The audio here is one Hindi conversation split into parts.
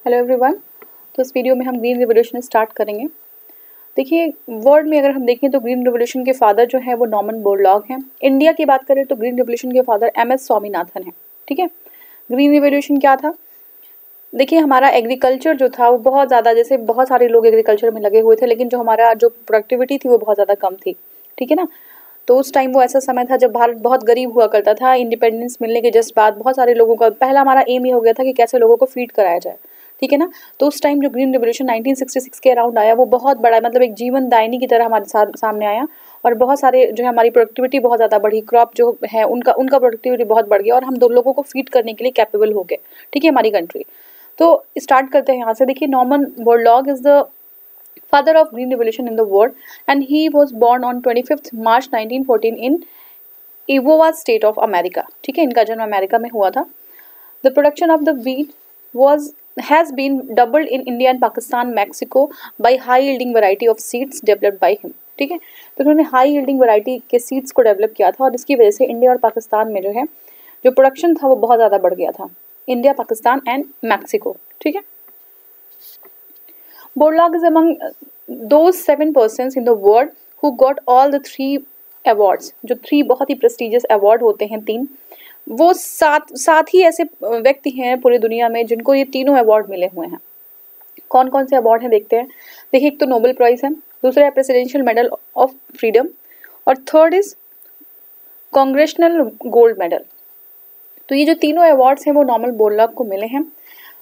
Hello everyone. तो इस वीडियो में हम ग्रीन रिवोल्यूशन स्टार्ट करेंगे। देखिए, वर्ल्ड में अगर हम देखें तो ग्रीन रिवोल्यूशन के फादर जो है वो नॉर्मन बोरलॉग हैं। इंडिया की बात करें तो ग्रीन रिवोल्यूशन के फादर एमएस स्वामीनाथन हैं। ठीक है, ग्रीन रिवोल्यूशन क्या था? देखिए, हमारा एग्रीकल्चर जो था वो बहुत ज़्यादा, जैसे बहुत सारे लोग एग्रीकल्चर में लगे हुए थे, लेकिन जो हमारा जो प्रोडक्टिविटी थी वो बहुत ज़्यादा कम थी। ठीक है ना। तो उस टाइम वो ऐसा समय था जब भारत बहुत गरीब हुआ करता था। इंडिपेंडेंस मिलने के जस्ट बाद बहुत सारे लोगों का पहला हमारा एम ये हो गया था कि कैसे लोगों को फीड कराया जाए। ठीक है ना। तो उस टाइम जो ग्रीन रिवोल्यूशन 1966 के अराउंड आया वो बहुत बड़ा, मतलब एक जीवन दायिनी की तरह हमारे सामने आया। और बहुत सारे जो है हमारी प्रोडक्टिविटी बहुत ज़्यादा बढ़ी, क्रॉप जो है उनका उनका प्रोडक्टिविटी बहुत बढ़ गया और हम दो लोगों को फीड करने के लिए कैपेबल हो गए। ठीक है, हमारी कंट्री। तो स्टार्ट करते हैं यहाँ से। देखिए, Norman Borlaug is the father of green revolution in the world, and he was born on 25th March 1914 in Iowa state of America. ठीक है, इनका जन्म अमेरिका में हुआ था। The production of the wheat was has been doubled in India and Pakistan, Mexico by high yielding variety of seeds developed by him. ठीक है, तो उन्होंने हाई यील्डिंग वैरायटी के सीड्स को डेवलप किया था और इसकी वजह से इंडिया और पाकिस्तान में जो है जो प्रोडक्शन था वो बहुत ज़्यादा बढ़ गया था। India, Pakistan and Mexico. ठीक है, Borlaug is among those 7 persons in the world who got all the 3 awards. जो 3 बहुत ही prestigious award होते हैं, 3, वो सात ही ऐसे व्यक्ति हैं पूरी दुनिया में जिनको ये तीनों अवार्ड मिले हुए हैं। कौन कौन से अवार्ड हैं देखते हैं। देखिए, एक तो नोबेल प्राइज है, दूसरा है प्रेसिडेंशियल मेडल ऑफ फ्रीडम और third is congressional gold medal. तो ये जो तीनों अवार्ड्स हैं वो नॉर्मन बोरलॉग को मिले हैं।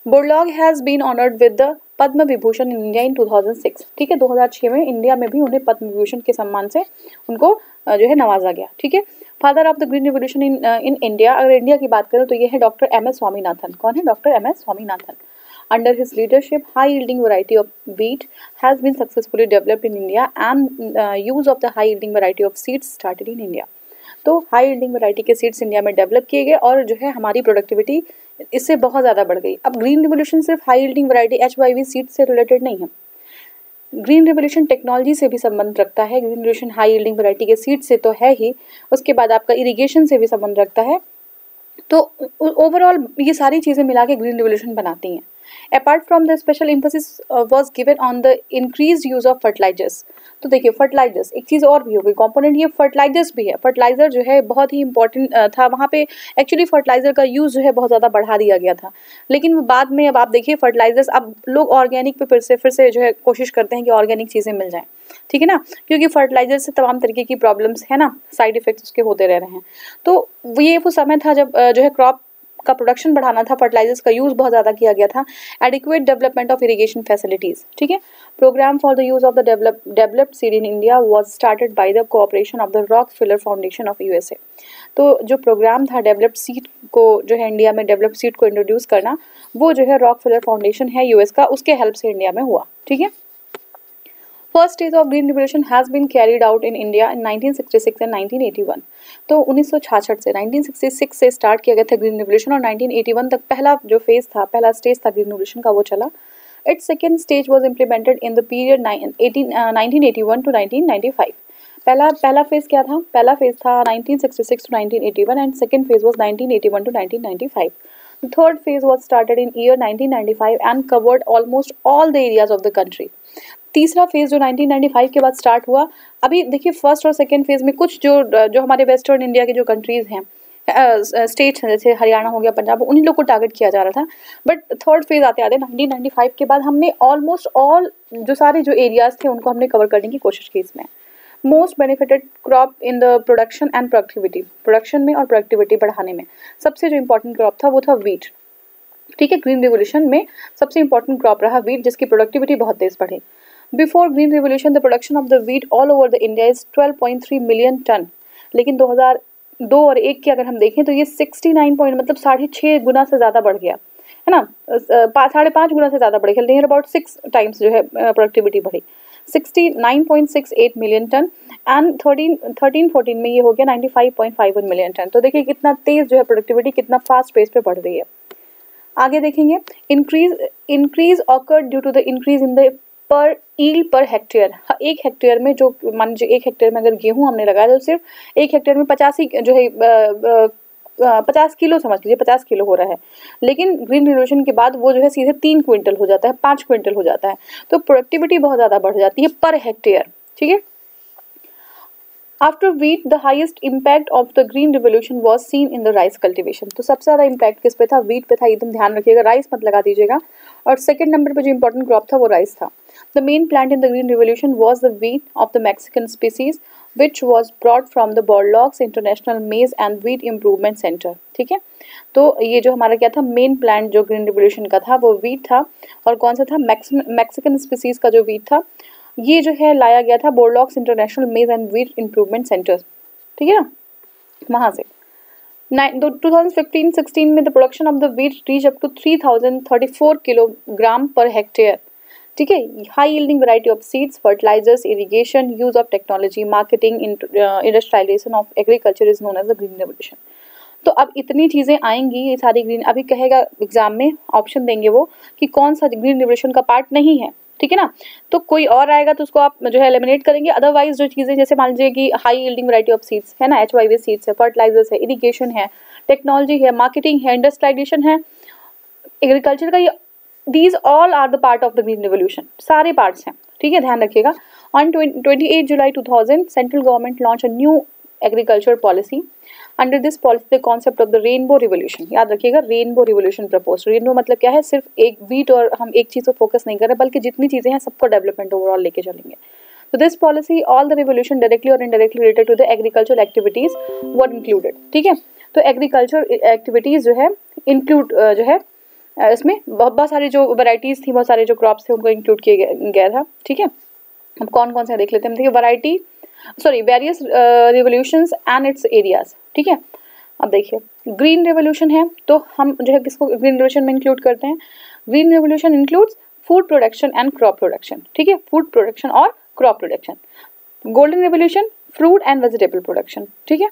Borlaug has been honoured with the Padma Vibhushan in India in 2006। ठीक है, 2006 में इंडिया में भी उन्हें पद्म विभूषण के सम्मान से उनको जो है नवाजा गया। ठीक है, father of the green revolution in India, अगर इंडिया की बात करें तो ये है डॉक्टर एम एस स्वामीनाथन। कौन है? Doctor M S Swaminathan. Under his leadership high yielding variety of wheat has been successfully developed in India and use of the high yielding variety of seeds started in India. तो हाई यील्डिंग वैरायटी के सीड्स इंडिया में डेवलप किए गए और जो है हमारी प्रोडक्टिविटी इससे बहुत ज़्यादा बढ़ गई। अब ग्रीन रिवोल्यूशन सिर्फ high yielding variety HYV seed से रिलेटेड नहीं है, ग्रीन रिवोल्यूशन टेक्नोलॉजी से भी संबंध रखता है। Green revolution high yielding variety के सीड से तो है ही, उसके बाद आपका इरिगेशन से भी संबंध रखता है। तो ओवरऑल ये सारी चीज़ें मिला के ग्रीन रिवोल्यूशन बनाती हैं। Apart from the special emphasis was given on the increase use of fertilisers. तो देखिए, फर्टिलाइजर्स एक चीज़ और भी हो गई कंपोनेंट, ये फर्टिलाइजर्स भी है। फर्टिलाइजर जो है बहुत ही इंपॉर्टेंट था वहाँ पे। एक्चुअली फर्टिलाइजर का यूज़ जो है बहुत ज़्यादा बढ़ा दिया गया था, लेकिन बाद में अब आप देखिए फर्टिलाइजर्स, अब लोग ऑर्गेनिक पे फिर से जो है कोशिश करते हैं कि ऑर्गेनिक चीज़ें मिल जाएं। ठीक है ना, क्योंकि फर्टिलाइजर से तमाम तरीके की प्रॉब्लम्स है ना, साइड इफेक्ट्स उसके होते रह रहे हैं। तो ये वो समय था जब जो है क्रॉप का प्रोडक्शन बढ़ाना था, फर्टिलाइजर्स का यूज़ बहुत ज़्यादा किया गया था। Adequate development of irrigation facilities. ठीक है, programme for the use of the developed seed in India was started by the cooperation of the Rockefeller Foundation of USA। तो जो प्रोग्राम था डेवलप्ड सीड को जो है इंडिया में डेवलप्ड सीड को इंट्रोड्यूस करना, वो जो है रॉकफेलर फाउंडेशन है US का, उसके हेल्प से इंडिया में हुआ। ठीक है, first stage of green revolution has been carried out in India in 1966 and 1981। तो 1966 से 1966 से स्टार्ट किया गया था ग्रीन रिवोल्यूशन और 1981 तक पहला जो फेज था, पहला स्टेज था ग्रीन रिवोल्यूशन का, वो चला। Its second stage was implemented in the period 1981 to 1995। पहला फेज क्या था? पहला फेज था 1966 to 1981 and second phase was 1981 to 1995। The third phase was started in year 1995 and covered almost all the areas of the country. तीसरा फेज जो 1995 के बाद स्टार्ट हुआ। अभी देखिए, फर्स्ट और सेकेंड फेज में कुछ जो हमारे वेस्टर्न इंडिया के जो कंट्रीज हैं, स्टेट्स हैं, जैसे हरियाणा हो गया, पंजाब, उन्हीं लोग को टारगेट किया जा रहा था। बट थर्ड फेज आते आते 1995 के बाद हमने ऑलमोस्ट ऑल जो सारे जो एरियाज थे उनको हमने कवर करने की कोशिश की। इसमें most benefited crop in the production and productivity, production में और प्रोडक्टिविटी बढ़ाने में सबसे जो इंपॉर्टेंट क्रॉप था वो था वीट। ठीक है, ग्रीन रिवोल्यूशन में सबसे इंपॉर्टेंट क्रॉप रहा वीट, जिसकी प्रोडक्टिविटी बहुत तेज बढ़ी। Before green revolution the production of the wheat all over the India is 12.3 million ton, लेकिन 2002 और 1 की अगर हम देखें तो ये 69 पॉइंट, मतलब 6.5 गुना से ज़्यादा बढ़ गया है ना, 5.5 गुना से ज़्यादा बढ़ गया, नियर अबाउट 6 टाइम्स जो है प्रोडक्टिविटी बढ़ी, 69.68 मिलियन टन एंड 13-14 में ये हो गया 95.51 मिलियन टन। तो देखिए कितना तेज जो है प्रोडक्टिविटी, कितना फास्ट पेस पे बढ़ रही है। आगे देखेंगे, increase occurred due to the increase in the per yield per hectare. एक हेक्टेयर में जो मान लीजिए 1 हेक्टेयर में अगर गेहूं हमने लगाया तो सिर्फ 1 हेक्टेयर में 85 जो है 50 किलो समझ लीजिए, 50 किलो हो रहा है, लेकिन ग्रीन रिवोल्यूशन के बाद वो जो है सीधे 3 क्विंटल हो जाता है, 5 क्विंटल हो जाता है। तो प्रोडक्टिविटी बहुत ज़्यादा बढ़ जाती है पर हेक्टेयर। ठीक है। After wheat the highest impact of the green revolution was seen in the rice cultivation. तो सबसे ज़्यादा इम्पैक्ट किस पे था? वीट पे था, एकदम ध्यान रखिएगा, राइस मत लगा दीजिएगा। और सेकंड नंबर पे जो इंपॉर्टेंट क्रॉप था वो राइस था। The main plant in the green revolution was the wheat of the Mexican species which was broad from the Borlaug's international maize and wheat improvement centre. ठीक है। तो ये जो हमारा क्या था, मेन प्लांट जो ग्रीन रिवोल्यूशन का था वो वीट था। और कौन सा था? मैक्सिकन स्पीसीज का जो वीट था, ये जो है लाया गया था Borlaug's international maize and wheat improvement centre. ठीक है ना, वहाँ से 2015-16 में the production of the wheat reach up to 3034 kilogram per hectare. ठीक है। High yielding variety of seeds, fertilizers, irrigation, use of technology, marketing, industrialization of agriculture is known as the green revolution. तो अब इतनी चीज़ें आएंगी, ये सारी ग्रीन, अभी कहेगा एग्जाम में ऑप्शन देंगे वो कि कौन सा ग्रीन रिवोल्यूशन का पार्ट नहीं है। ठीक है ना, तो कोई और आएगा तो उसको आप जो है एलिमिनेट करेंगे। अदरवाइज जो चीज़ें जैसे मान लीजिए कि high yielding variety of seeds है ना, HYV सीड्स है, फर्टिलाइजर्स है, इरिगेशन है, टेक्नोलॉजी है, मार्केटिंग है, इंडस्ट्रियलाइजेशन है, एग्रीकल्चर का, ये these all are the part of the green revolution, सारे पार्ट्स हैं। ठीक है, ध्यान रखिएगा। On 28 July 2000 central government launch a new agriculture policy. Under this policy the concept of the rainbow revolution, याद रखिएगा, रेनबो रिवोल्यूशन प्रपोज। रेनबो मतलब क्या है? सिर्फ एक वीट और हम एक चीज़ को फोकस नहीं कर रहे, बल्कि जितनी चीज़ें हैं सबको डेवलपमेंट ओवरऑल लेके चलेंगे। तो this policy all the revolution directly और indirectly related to the agriculture activities were included. ठीक है, तो एग्रीकल्चर एक्टिविटीज जो है इंक्लूड जो है इसमें बहुत सारी जो वैराइटीज थी, बहुत सारे जो क्रॉप्स थे उनको इंक्लूड किया गया था। ठीक है, अब कौन कौन से देख लेते हैं। देखिए variety various revolutions and it's areas. ठीक है, अब देखिए ग्रीन रेवोल्यूशन है तो हम जो है किसको ग्रीन रेवोल्यूशन में इंक्लूड करते हैं? Green revolution includes food production and crop production. ठीक है, फूड प्रोडक्शन और crop production. Golden revolution fruit and vegetable production. ठीक है,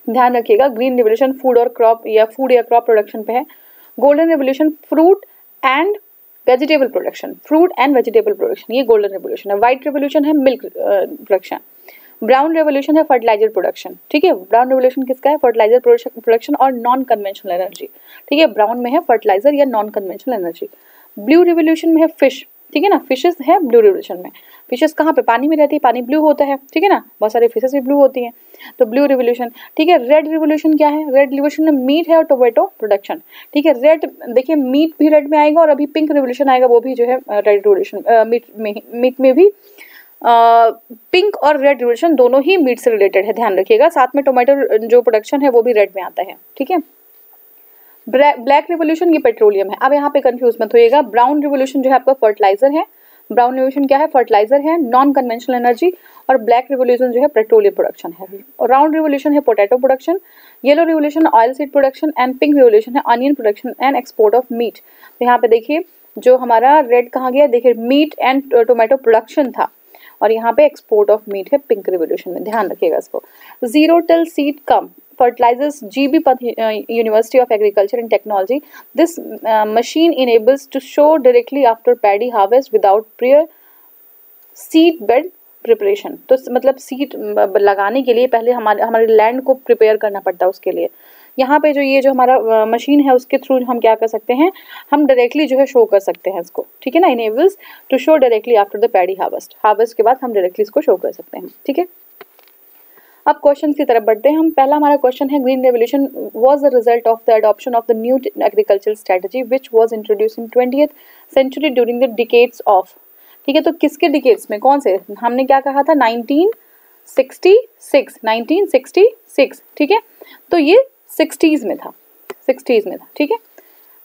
ध्यान रखिएगा, ग्रीन रेवोल्यूशन फूड और क्रॉप या क्रॉप प्रोडक्शन पे है। Golden revolution fruit and vegetable production, fruit and vegetable production, ये गोल्डन रेवोल्यूशन है। व्हाइट रेवोल्यूशन है मिल्क प्रोडक्शन। ब्राउन रेवोल्यूशन है फर्टिलाइजर प्रोडक्शन। ठीक है, ब्राउन रेवोल्यूशन किसका है? फर्टिलाइजर प्रोडक्शन और नॉन कन्वेंशनल एनर्जी। ठीक है, ब्राउन में है फर्टिलाइजर या non conventional energy. Blue revolution में है फिश। ठीक है ना, फिशेस है ब्लू रेवोल्यूशन में। फिशेस कहाँ पे? पानी में रहती है, पानी ब्लू होता है। ठीक है ना, बहुत सारी फिशेस भी ब्लू होती हैं, तो ब्लू रेवोल्यूशन। ठीक है, रेड रिवोल्यूशन क्या है? रेड रिवोल्यूशन में मीट है और टोमेटो प्रोडक्शन। ठीक है, रेड देखिए मीट भी रेड में आएगा, और अभी पिंक रिवोल्यूशन आएगा, वो भी जो है रेड रिवोल्यूशन। मीट में भी पिंक और रेड रिवोल्यूशन दोनों ही मीट से रिलेटेड है, ध्यान रखिएगा। साथ में टोमेटो जो प्रोडक्शन है वो भी रेड में आता है। ठीक है, ब्लैक रिवोल्यूशन ये पेट्रोलियम है। अब यहाँ पे कंफ्यूज मत होइएगा। ब्राउन रिवोल्यूशन जो है आपका फर्टिलाइजर है। ब्राउन रिवोल्यूशन क्या है? फर्टिलाइजर है, नॉन कन्वेंशनल एनर्जी। और ब्लैक रिवोल्यूशन जो है पेट्रोलियम प्रोडक्शन है। राउंड रिवोल्यूशन है potato production. Yellow revolution oil seed production. And pink revolution है onion production and export of meat. तो यहाँ पे देखिए जो हमारा रेड कहाँ गया? देखिए मीट एंड टोमेटो प्रोडक्शन था, और यहाँ पे एक्सपोर्ट ऑफ मीट है पिंक रिवोल्यूशन में, ध्यान रखिएगा इसको। Zero till seed come fertilizers, GB Pant University of Agriculture and Technology. This machine enables to sow directly after paddy harvest without prior seed bed preparation. तो मतलब सीड लगाने के लिए पहले हमारे लैंड को प्रिपेयर करना पड़ता है उसके लिए। यहाँ पे जो ये जो हमारा मशीन है उसके थ्रू हम क्या कर सकते हैं? हम डायरेक्टली जो है शो कर सकते हैं इसको। ठीक है ना, enables to show directly after the paddy harvest के बाद हम डायरेक्टली इसको शो कर सकते हैं। ठीक है, अब क्वेश्चन की तरफ बढ़ते हैं हम। पहला हमारा क्वेश्चन है green revolution was the result of the adoption of the new agricultural strategy which was introduced in 20th century during the decades of. ठीक है, तो किसके डिकेड्स में? कौन से? हमने क्या कहा था? 1966। ठीक है, तो ये 60s में था, 60s में था। ठीक है,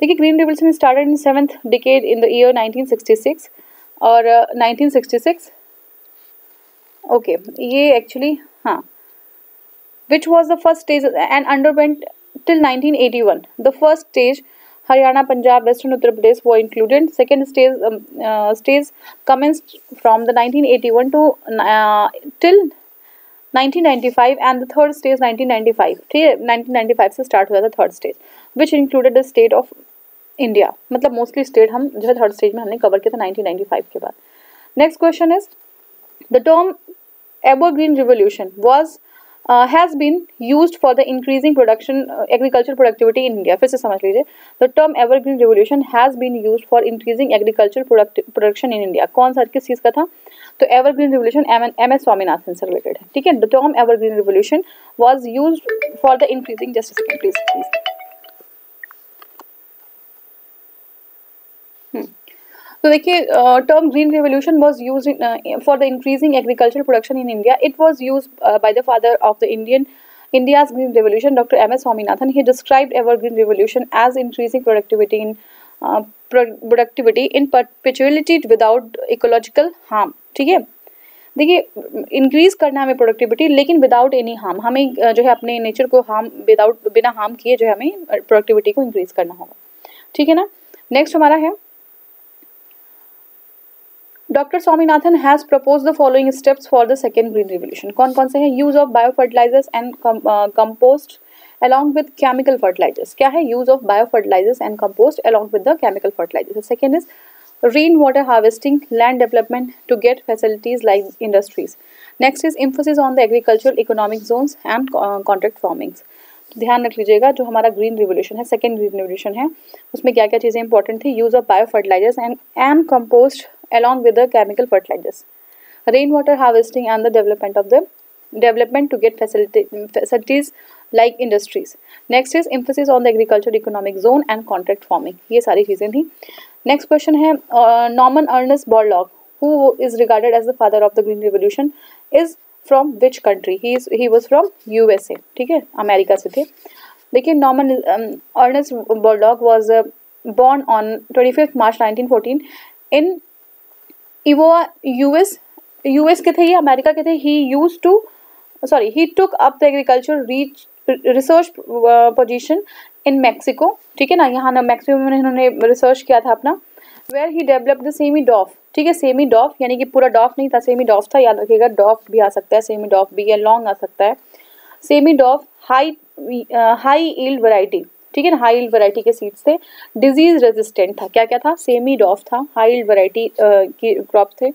देखिए green revolution started in 7th decade in the year 1966 और 1966 ओके ये एक्चुअली हाँ which was the first stage and underwent till 1981. The first stage, Haryana, Punjab, Western Uttar Pradesh were included. Second stage commenced from the 1981 to till 1995 and the third stage 1995. ठीक है, 1995 से start हुआ था third stage, which included the state of India. मतलब mostly state हम जो है third stage में हमने cover किया था 1995 के बाद. Next question is the term evergreen revolution was has been used for the increasing production agriculture productivity in India. फिर से समझ लीजिए, the term evergreen revolution has been used for increasing agriculture production in India. कौन सा, किस चीज़ का था? तो evergreen revolution M S Swaminathan से रिलेटेड है, ठीक है। The term evergreen revolution was used for the increasing, just a second please. तो देखिए, term green revolution was used for the increasing agriculture production in India. It was used by the father of the India's green revolution, Dr. M. S. Swaminathan. He described evergreen revolution as increasing productivity in perpetuity without ecological harm. ठीक है, देखिए इंक्रीज करना हमें प्रोडक्टिविटी, लेकिन विदाउट एनी हार्म। हमें जो है अपने नेचर को बिना हार्म किए जो है हमें प्रोडक्टिविटी को इंक्रीज करना होगा, ठीक है ना। नेक्स्ट हमारा है, doctor Swaminathan has propose the following steps for the second green revolution. कौन कौन से हैं? Use of bio fertilizers and compost along with chemical fertilizers. क्या है? Use of bio fertilizers and compost along with the chemical fertilizers. Second is rain water harvesting, land development to get facilities like industries. Next is emphasis on the agricultural economic zones and contract farmings. ध्यान रख लीजिएगा, जो हमारा ग्रीन रिवोल्यूशन है, सेकेंड ग्रीन रिवोल्यूशन है, उसमें क्या क्या चीज़ें इंपॉर्टेंट थी? Use of bio fertilizers and compost along with the chemical fertilizers, rainwater harvesting and the development to get facilities like industries. Next is emphasis on the agriculture economic zone and contract farming. ये सारी चीज़ें थी. Next question है, Norman Ernest Borlaug, who is regarded as the father of the green revolution, is from which country? He was from USA. ठीक है, अमेरिका से थे. देखिए, Norman Ernest Borlaug was born on 25th March 1914 in Iowa, US के थे, ये अमेरिका के थे. He took up the agriculture research position in Mexico, ठीक है ना. यहाँ ना मैक्सिको में इन्होंने रिसर्च किया था अपना. Where he develop the semi dwarf, ठीक है, सेमी डॉफ यानी कि पूरा डॉफ नहीं था, सेमी डॉफ था, याद रखिएगा. डॉफ भी आ सकता है, सेमी डॉफ भी, या लॉन्ग आ सकता है. Semi dwarf high yield variety, ठीक है ना, हाई ईल्ड वैरायटी के सीड्स थे. डिजीज रेजिस्टेंट था, क्या क्या था? सेमी डॉफ था, हाई ईल्ड वैरायटी की क्रॉप थे.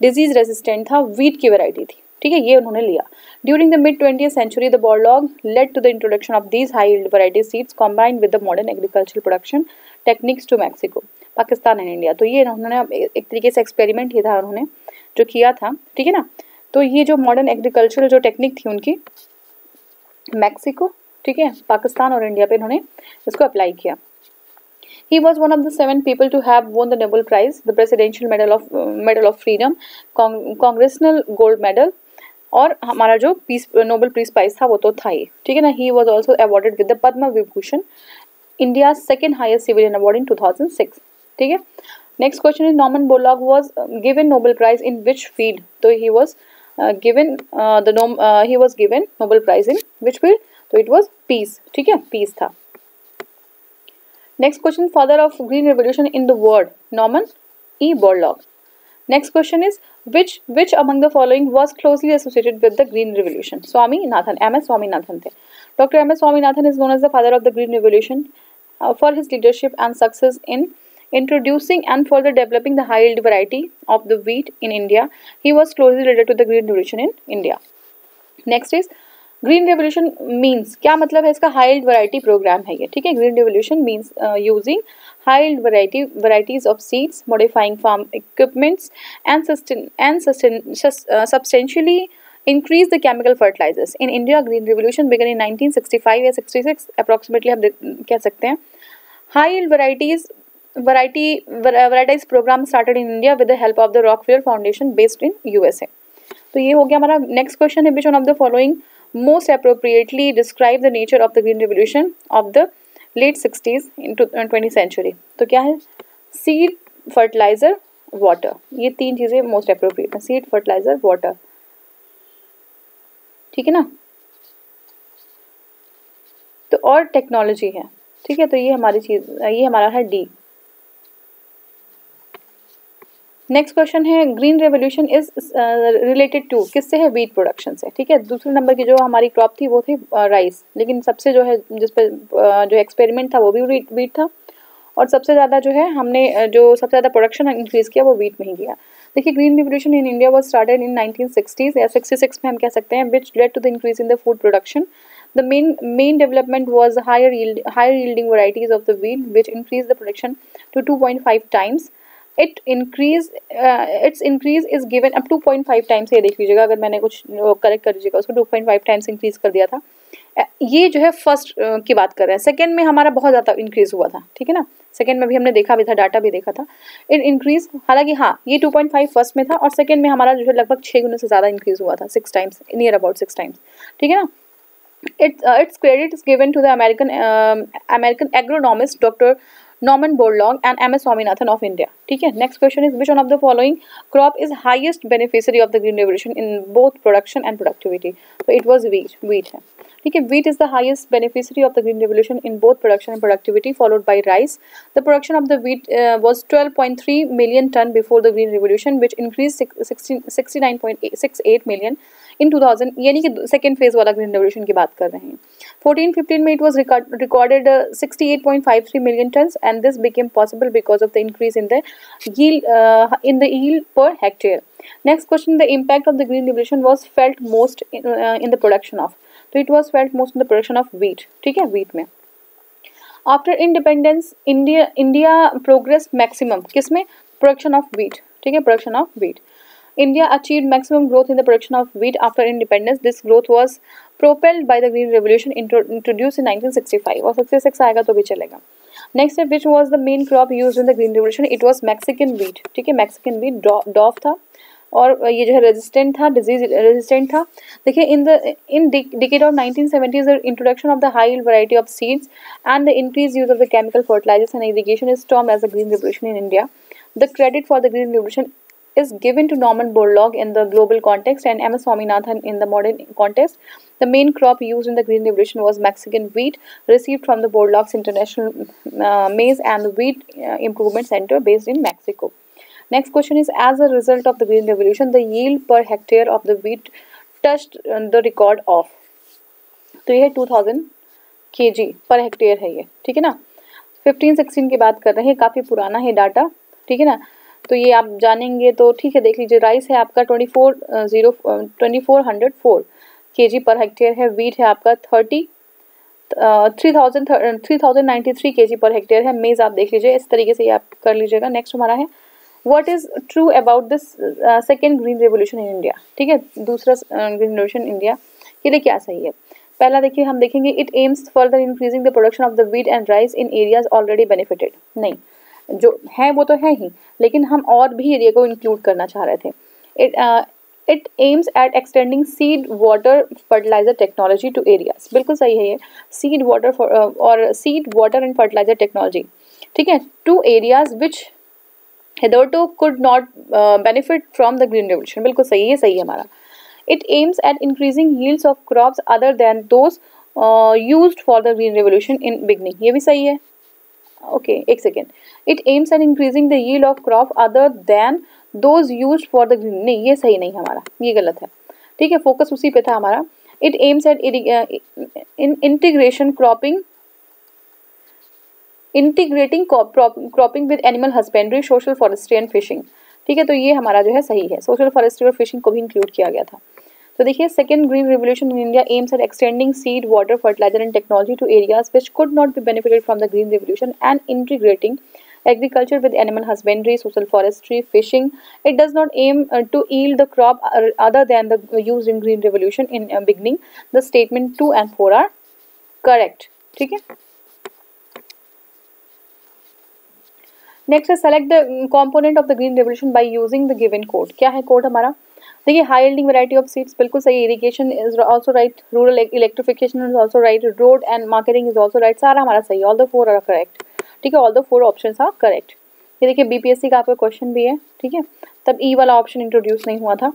डिजीज रेजिस्टेंट था, वीट की वैरायटी थी, ठीक है, ये उन्होंने लिया. During the mid 20th century the Borlaug led to the introduction of these high yield variety seeds combined with the modern agricultural production techniques to Mexico, Pakistan and India. तो ये उन्होंने एक तरीके से एक्सपेरिमेंट ही था उन्होंने जो किया था, ठीक है ना. तो ये जो मॉडर्न एग्रीकल्चरल जो टेक्निक थी उनकी, मैक्सिको, ठीक है, पाकिस्तान और इंडिया पे इन्होंने इसको अप्लाई किया. He was one of the 7 people to have won the Nobel Prize, the Presidential Medal of Freedom, Congressional Gold Medal, और हमारा जो नोबेल पीस प्राइज था वो तो था ही, ठीक है ना. He was also awarded with the Padma Vibhushan, India's second highest civilian award in 2006, ठीक है. Next question is, Norman Borlaug was given Nobel Prize in which field? तो he was given Nobel Prize in which field? तो it was peace, ठीक है, peace था. Next question, father of green revolution in the world, Norman E. Borlaug. Next question is, which among the following was closely associated with the green revolution? Swaminathan, M. S. Swaminathan थे. Dr. M. S. Swaminathan is known as the father of the green revolution for his leadership and success in introducing and further developing the high yield variety of the wheat in India. He was closely related to the green revolution in India. Next is, green revolution means, क्या मतलब है इसका? हाई यील्ड वैरायटी प्रोग्राम है ये, ठीक है. Green revolution means using high yield varieties of seeds, modifying farm equipments and substantially increase the chemical fertilizers. In India, green revolution began in 1965 या 66 approximately, हम कह सकते हैं. High yield varieties program started in India with the help of the Rockefeller Foundation based in USA. तो ये हो गया हमारा. नेक्स्ट क्वेश्चन है, which one of the following most appropriately describe the nature of the green revolution of the late 60s into 20th century? तो क्या है? सीड, फर्टिलाइजर, वाटर, ये 3 चीजें मोस्ट अप्रोप्रिएट है. सीड, फर्टिलाइजर, वाटर, ठीक है ना. तो और टेक्नोलॉजी है, ठीक है. तो ये हमारी चीज, ये हमारा है डी. नेक्स्ट क्वेश्चन है, green revolution is related to, किससे है? वीट प्रोडक्शन से, ठीक है. दूसरे नंबर की जो हमारी क्रॉप थी वो थी राइस, लेकिन सबसे जो है जिस पे जो एक्सपेरिमेंट था वो भी वीट था, और सबसे ज़्यादा जो है हमने जो सबसे ज़्यादा प्रोडक्शन इंक्रीज किया वो वीट में ही किया. देखिए green revolution in India was started in 1960s या 66 में हम कह सकते हैं, which led to the increase in the food production. The main development was higher yielding varieties of the wheat, which increased the production to 2.5 times. Its increase is given अब 2.5 टाइम्स, ये देख लीजिएगा, अगर मैंने कुछ करेक्ट कर लीजिएगा उसको, 2.5 टाइम्स इंक्रीज कर दिया था। ये जो है फर्स्ट की बात कर रहे हैं। सेकंड में हमारा बहुत ज़्यादा इंक्रीज हुआ था, ठीक है ना, सेकंड में भी हमने देखा भी था, डाटा भी देखा था। इन इंक्रीज हालांकि हाँ ये 2.5 फर्स्ट में था और सेकंड में हमारा जो है लगभग 6 गुना से ज़्यादा इंक्रीज हुआ था, 6 टाइम्स, नियर अबाउट 6 टाइम्स, ठीक है ना। Its credit is given to the American agronomist Dr. Norman Borlaug and M.S. Swaminathan of India. ठीक है, next question is which one of the following crop is highest beneficiary of the green revolution in both production and productivity? So it was wheat है, ठीक है, wheat is the highest beneficiary of the green revolution in both production and productivity, followed by rice. The production of the wheat was 12.3 million ton before the green revolution, which increased 69.68 million in 2000, यानी कि सेकेंड फेज वाला ग्रीन रेवोल्यूशन की बात कर रहे हैं। 14-15 में it was recorded 68.53 million tons, and this became possible because of the increase in the yield per hectare. Next question, the impact of the green revolution was felt most in the production of, तो it was felt most in the production of wheat, ठीक है, wheat में। After independence, India progressed maximum किसमें, production of wheat, ठीक है, production of wheat. India achieved maximum growth in the production of wheat after independence. This growth was propelled by the Green Revolution introduced in 1965 और 66 आएगा तो भी चलेगा। Next है, which was the main crop used in the Green Revolution? It was Mexican wheat, ठीक है, Mexican wheat, डॉफ था और ये जो है रेजिस्टेंट था, डिजीज रेजिस्टेंट था। देखिए इन decade of 1970s the introduction of the high yield variety of seeds and the increased use of the chemical fertilizers and irrigation is termed as the Green Revolution in India. The credit for the Green Revolution is given to Norman Borlaug in the global context and M.S. Swaminathan in the modern context. The main crop used in the Green Revolution was Mexican wheat, received from the Borlaug's International Maize and Wheat Improvement Center based in Mexico. Next question is, as a result of the Green Revolution, the yield per hectare of the wheat touched the record of, तो ये 2000 kg पर हेक्टेयर है ये, ठीक है ना। 15-16 की बात कर रहे हैं, काफ़ी पुराना है डाटा, ठीक है ना, तो ये आप जानेंगे तो ठीक है, देख लीजिए। राइस है आपका 2404 kg पर हेक्टेयर है, वीट है आपका 3093 kg पर हेक्टेयर है, मेज आप देख लीजिए, इस तरीके से ये आप कर लीजिएगा। नेक्स्ट हमारा है, what is true about this second green revolution in India, ठीक है, दूसरा ग्रीन रेवोल्यूशन इंडिया के लिए क्या सही है। पहला देखिए, हम देखेंगे it aims further increasing the production of the wheat and rice in areas already benefited, नहीं, जो है वो तो है ही, लेकिन हम और भी एरिया को इंक्लूड करना चाह रहे थे। It aims at extending seed water fertilizer technology to areas, बिल्कुल सही है ये, सीड वाटर और seed water and fertilizer technology, ठीक है, to areas which hitherto could not benefit from the green revolution, बिल्कुल सही, ये सही है हमारा। It aims at increasing yields of crops other than those used for the green revolution in beginning, ये भी सही है। ओके, एक second, it aims eight increasing the yield of crop other than those used for the green, नहीं ये सही नहीं हमारा, ये गलत है, ठीक है, फोकस उसी पे था हमारा। It aims eight integration cropping, integrating cropping with animal husbandry, social forestry and fishing, ठीक है, तो ये हमारा जो है सही है, सोशल फॉरेस्ट्री और फिशिंग को भी इंक्लूड किया गया था। तो देखिए, second green revolution in India aims at extending seed water fertilizer and technology to areas which could not be benefited from the green revolution and integrating agriculture with animal husbandry, social forestry, fishing. It does not aim to yield the crop other than the used in green revolution in beginning. The statement 2 and 4 are correct, ठीक है। नेक्स्ट है, select the component of the green revolution by using the given code, क्या है कोड हमारा। देखिए, high yielding variety of seeds, बिल्कुल सही, irrigation is also right, rural electrification is also right, road and marketing is also right, सारा हमारा सही, ऑल द 4 आर करेक्ट, ठीक है, all the 4 options are correct. ये देखिए, बीपीएससी का आपका क्वेश्चन भी है, ठीक है, तब ई वाला ऑप्शन इंट्रोड्यूस नहीं हुआ था।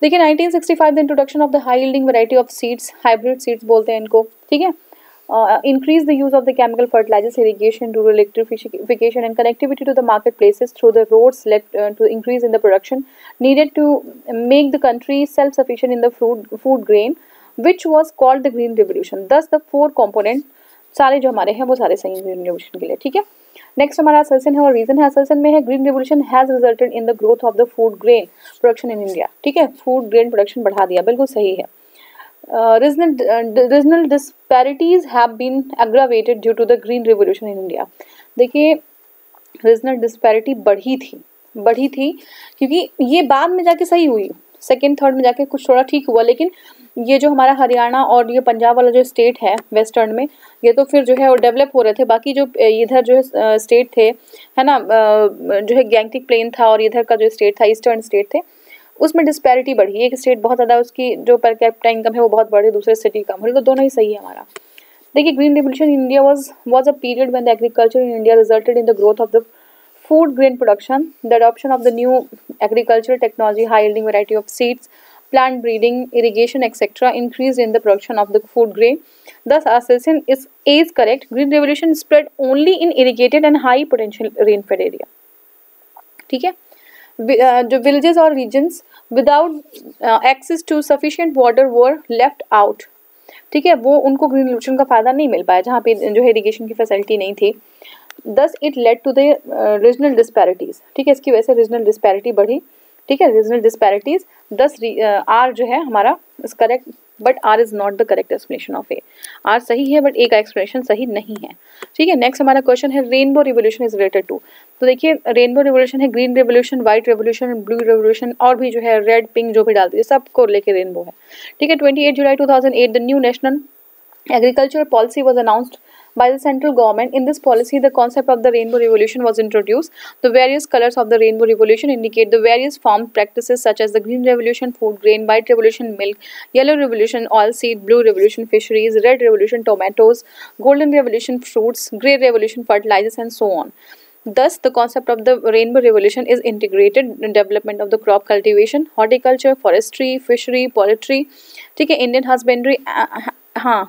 देखिए, 1965 the introduction of the high yielding variety of seeds, hybrid seeds बोलते हैं इनको, ठीक है। Increase the use of the chemical fertilizers, irrigation, rural electrification and connectivity to the marketplaces through the roads led to increase in the production needed to make the country self-sufficient in the food grain, which was called the Green Revolution. Thus, the 4 components सारे जो हमारे हैं वो सारे सही हैं ग्रीन रेवोल्यूशन के लिए, ठीक है। नेक्स्ट हमारा असर्शन है और रीजन है। असर्शन में है green revolution has resulted in the growth of the food grain production in India, ठीक है, फूड ग्रेन प्रोडक्शन बढ़ा दिया, बिल्कुल सही है। Regional disparities have been aggravated due to the green revolution in India. देखिए रीजनल डिस्पैरिटी बढ़ी थी क्योंकि ये बाद में जाके सही हुई, सेकेंड थर्ड में जाके कुछ थोड़ा ठीक हुआ, लेकिन ये जो हमारा हरियाणा और ये पंजाब वाला जो स्टेट है वेस्टर्न में, ये तो फिर जो है वो डेवलप हो रहे थे। बाकी जो इधर जो है स्टेट थे, है ना, जो है गैंगटिक प्लेन था और इधर का जो स्टेट था ईस्टर्न स्टेट थे, उसमें डिस्पैरिटी बढ़ी। एक स्टेट बहुत ज़्यादा उसकी जो पर कैपिटा इनकम है वो बहुत बढ़ी, दूसरे सिटी कम हुई, तो दोनों ही सही है हमारा। देखिए green revolution in India was a period when the agriculture in India resulted in the growth of the food grain production, the adoption of the new agricultural technology, high yielding variety of seeds, plant breeding, irrigation, etc. increased in the production of the food grain. Thus, assertion is correct. Green revolution spread only in irrigated and high potential rainfed area. ठीक है, जो villages और regions without access to sufficient water were left out. ठीक है, वो उनको ग्रीन रेवोल्यूशन का फायदा नहीं मिल पाया जहाँ पे जो है इरिगेशन की फैसिलिटी नहीं थी। Thus it led to the regional disparities, ठीक है, इसकी वजह से रीजनल डिस्पैरिटी बढ़ी, ठीक है, रीजनल डिस्पैरिटीज। दस आर जो है हमारा is correct, but R is not the correct explanation of A. R सही है बट ए का एक्सप्लेनेशन सही नहीं है, ठीक है। नेक्स्ट हमारा क्वेश्चन है rainbow revolution is related to. तो देखिए रेनबो रिवोल्यूशन है green revolution, white revolution, blue revolution और भी जो है रेड पिंक जो भी डालती है सबको लेके रेनबो है, ठीक है। 28 जुलाई 2008 the new national agricultural policy was announced by the central government. In this policy, the concept of the rainbow revolution was introduced. The various colors of the rainbow revolution indicate the various farm practices such as the green revolution, food grain, white revolution, milk, yellow revolution, oilseed, blue revolution, fisheries, red revolution, tomatoes, golden revolution, fruits, grey revolution, fertilizers, and so on. Thus, the concept of the rainbow revolution is integrated in development of the crop cultivation, horticulture, forestry, fishery, poultry, ठीक है, Indian husbandry, हाँ,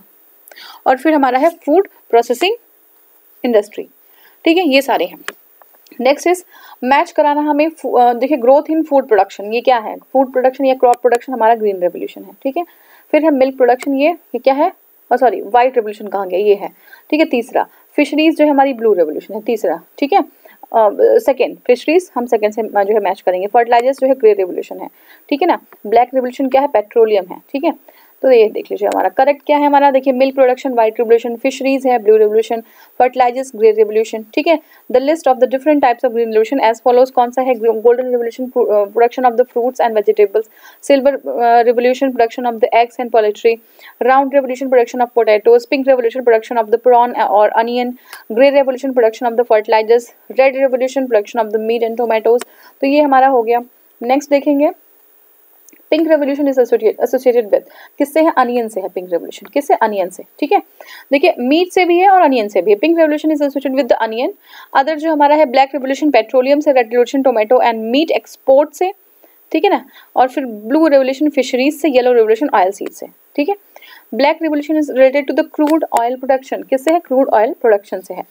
और फिर हमारा है फूड प्रोसेसिंग इंडस्ट्री, ठीक है, ये सारे हैं। नेक्स्ट इज मैच कराना हमें, देखिए ग्रोथ इन फूड प्रोडक्शन, ये क्या है, फूड प्रोडक्शन या क्रॉप प्रोडक्शन हमारा ग्रीन रेवोल्यूशन है, ठीक है। फिर है मिल्क प्रोडक्शन, ये क्या है, सॉरी व्हाइट रेवोल्यूशन कहाँ गया, ये है, ठीक है। तीसरा फिशरीज जो है हमारी ब्लू रेवोल्यूशन है, तीसरा, ठीक है। सेकेंड फिशरीज हम सेकेंड से जो है मैच करेंगे। फर्टिलाइजर्स जो है ग्रे रेवोल्यूशन है, ठीक है ना। ब्लैक रेवोल्यूशन क्या है, पेट्रोलियम है, ठीक है। तो ये देख लीजिए हमारा करेक्ट क्या है हमारा, देखिए milk production white revolution, fisheries है blue revolution, fertilisers grey revolution, ठीक है। The list of the different types of green revolution as follows, कौन सा है, golden revolution production of the fruits and vegetables, silver revolution production of the eggs and poultry, round revolution production of potatoes, pink revolution production of the prawn और onion, grey revolution production of the fertilisers, red revolution production of the meat and tomatoes. तो ये हमारा हो गया। नेक्स्ट देखेंगे pink revolution is associated with, किससे है, अनियन से है पिंक रेवोल्यूशन, किससे, अनियन से, ठीक है। देखिए मीट से भी है और अनियन से भी है। Pink revolution is associated with the onion. Other जो हमारा है ब्लैक रेवोल्यूशन पेट्रोलियम से, red revolution tomato and meat export से, ठीक है ना। और फिर ब्लू रेवोल्यूशन फिशरीज से, येलो रेवोल्यूशन ऑयल सीड से, ठीक है। Black revolution is related to the crude oil production, किससे है, क्रूड ऑयल प्रोडक्शन से है।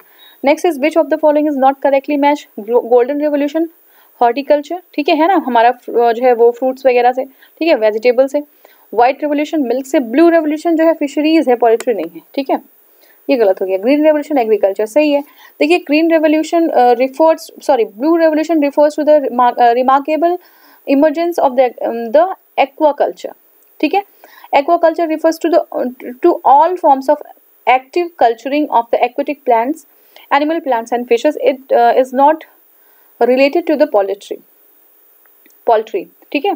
Next is which of the following is not correctly match, golden revolution horticulture, ठीक है ना, हमारा जो है वो फ्रूट्स वगैरह से, ठीक है, वेजिटेबल से। व्हाइट रेवोल्यूशन मिल्क से, ब्लू रेवोल्यूशन जो है फिशरीज है, पोल्ट्री नहीं है, ठीक है, ये गलत हो गया। ग्रीन रेवोल्यूशन एग्रीकल्चर सही है। देखिए green revolution blue revolution refers to the remarkable emergence of the aquaculture, ठीक है। Aquaculture refers to all forms of active culturing of the aquatic plants, animal plants and fishes. It is not related to the poultry, ठीक है।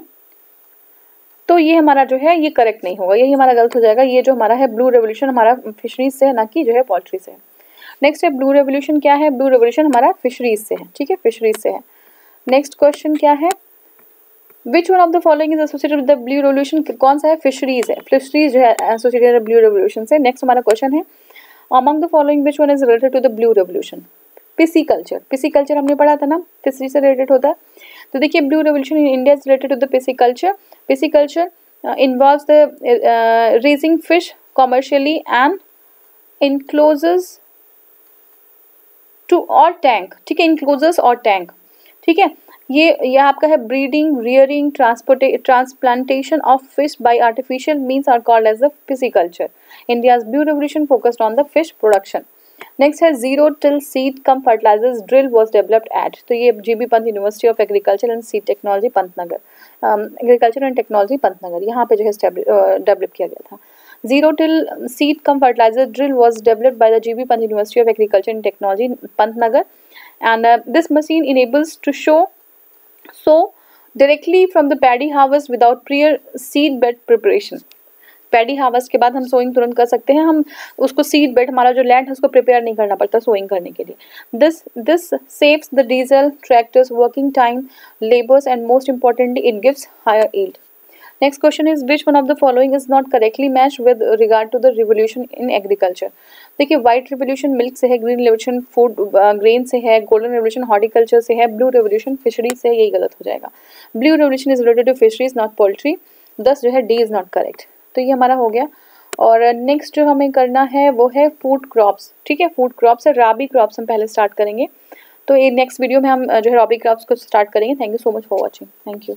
तो ये हमारा जो है ये करेक्ट नहीं होगा, यही हमारा गलत हो जाएगा। ये जो हमारा है ब्लू रेवोल्यूशन हमारा फिशरीज से है, ना कि जो है पोल्ट्री से है। नेक्स्ट है ब्लू रेवोल्यूशन क्या है, ब्लू रेवोल्यूशन हमारा फिशरीज से है, ठीक है, फिशरीज से है। नेक्स्ट क्वेश्चन क्या है, which one of the following is associated with the blue revolution, कौन सा है, फिशरीज है, फिशरीज जो है एसोसिएटेड ब्लू रेवोल्यूशन से। नेक्स्ट हमारा क्वेश्चन है among the following which one is related to the blue revolution, pisciculture, pisciculture हमने पढ़ा था ना, फिशरी से रिलेटेड होता है। तो देखिए blue revolution in India is related to the pisciculture. Pisciculture involves the raising fish commercially and enclosures to और टैंक, ठीक है, इनक्लोजर्स और टैंक, ठीक है। ये आपका है breeding, rearing, transplantation of fish by artificial means are called as the fishiculture. India's blue revolution focused on the fish production. Next है zero till seed cum fertilisers drill was developed at. तो ये GB Pant university of agriculture and seed technology Pantnagar, agriculture and technology Pantnagar, यहाँ पे जो है डेवलप किया गया था. Zero till seed cum fertilizer drill was developed by the GB Pant University of Agriculture and Technology, Pantnagar, and this machine enables to sow directly from the paddy harvest without prior seed bed preparation. Paddy harvest के बाद हम सोइंग तुरंत कर सकते हैं, हम उसको सीड बेड, हमारा जो लैंड है उसको प्रिपेयर नहीं करना पड़ता सोइंग करने के लिए. This saves the diesel, tractors, working time, labours and most importantly it gives higher yield. Next question is which one of the following is not correctly matched with regard to the revolution in agriculture. देखिए व्हाइट रिवोल्यूशन मिल्क से है, ग्रीन रिवोल्यूशन फूड ग्रेन से है, गोल्डन रिवोल्यूशन हॉर्टिकल्चर से है, ब्लू रिवोल्यूशन फिशरीज से है. यही गलत हो जाएगा. Blue revolution is related to fisheries not poultry, thus जो है डी इज नॉट करेक्ट. तो ये हमारा हो गया. और नेक्स्ट जो हमें करना है वो है फूड क्रॉप्स. ठीक है, फूड क्रॉप्स है, राबी क्रॉप्स हम पहले स्टार्ट करेंगे. तो ये नेक्स्ट वीडियो में हम जो है राबी क्रॉप्स को स्टार्ट करेंगे. Thank you so much for watching. Thank you.